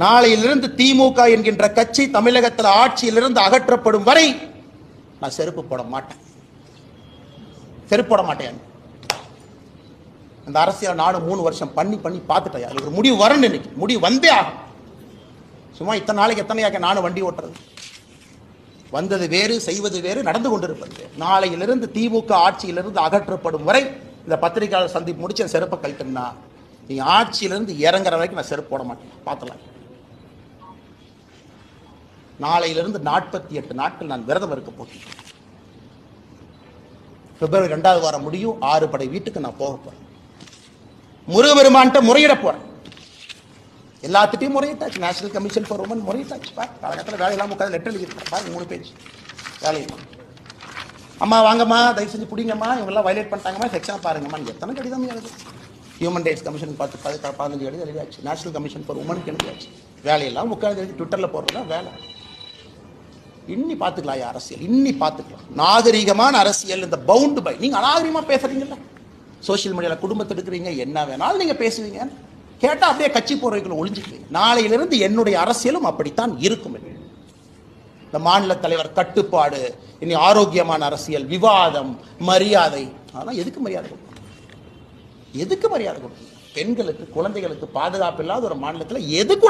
நாளையிலிருந்து திமுக என்கின்ற கட்சி தமிழகத்தில் ஆட்சியிலிருந்து அகற்றப்படும் வரை நான் செருப்பு போட மாட்டேன். செருப்பு போட மாட்டேன். அந்த அரசியல் நானும் 3 வருஷம் பண்ணி பார்த்துட்டேன். அது ஒரு முடிவு வரணும். இன்னைக்கு முடிவு வந்தே ஆகும். சும்மா இத்தனை நாளைக்கு எத்தனையாக நானும் வண்டி ஓட்டுறது. வந்தது வேறு, செய்வது வேறு, நடந்து கொண்டிருப்பது. நாளையிலிருந்து திமுக ஆட்சியிலிருந்து அகற்றப்படும் வரை இந்த பத்திரிகையாளர் சந்திப்பு முடிச்சு என் செருப்பை கழட்டுனா நீ ஆட்சியிலிருந்து இறங்குற வரைக்கும் நான் செருப்பு போட மாட்டேன். பார்த்தலாம். நாளையிலிருந்து 48 நாட்கள் நான் விரதம் இருக்க போகிறேன். பிப்ரவரி 2வது வாரம் முடியும். 6 படை வீட்டுக்கு நான் போக போறேன். முருகபெருமான்கிட்ட முறையிட போறேன். எல்லாத்திட்டையும் முறையிட்டாச்சு. நேஷனல் கமிஷன் ஃபார் உமன் முறையிட்டாச்சு. காலகட்டத்தில் வேலையெல்லாம் உட்காந்து லெட்டர் எழுதியிருக்கேன். பாருங்க 3 பேஜ் வேலையெல்லாம். அம்மா வாங்கம்மா, தயவு செஞ்சு பிடிங்கம்மா, இவங்கெல்லாம் வயலேட் பண்ணிட்டாங்கம்மா, செக்ஷனாக பாருங்கம்மா. எத்தனை கடிதம் எழுது. ஹியூமன் ரைட்ஸ் கமிஷன் 15 எழுதியாச்சு. நேஷனல் கமிஷன் ஃபார் உமனுக்கு எழுதியாச்சு. வேலையெல்லாம் உட்காந்து எழுதி ட்விட்டரில் போடுறதா வேலை. இன்னி பார்த்துக்கலாம். அரசியல் இன்னி பார்த்துக்கலாம். நாகரிகமான அரசியல். இந்த பவுண்டு பை நீங்க அநாகரிகமா பேசுறீங்கல்ல, சோசியல் மீடியாவில் குடும்பத்தை எடுக்கிறீங்க, என்ன வேணாலும் நீங்க பேசுவீங்க. கேட்டா அப்படியே கட்சி போறவைக்குள்ள ஒளிஞ்சுக்குவீங்க. நாளையிலிருந்து என்னுடைய அரசியலும் அப்படித்தான் இருக்கும். இந்த மாநில தலைவர் கட்டுப்பாடு, இனி ஆரோக்கியமான அரசியல், விவாதம், மரியாதை. அதெல்லாம் எதுக்கு மரியாதை கொடுக்கணும்? எதுக்கு மரியாதை கொடுக்கணும்? பெண்களுக்கு, குழந்தைகளுக்கு பாதுகாப்பு இல்லாத ஒரு மாநிலத்தில் எதுக்கு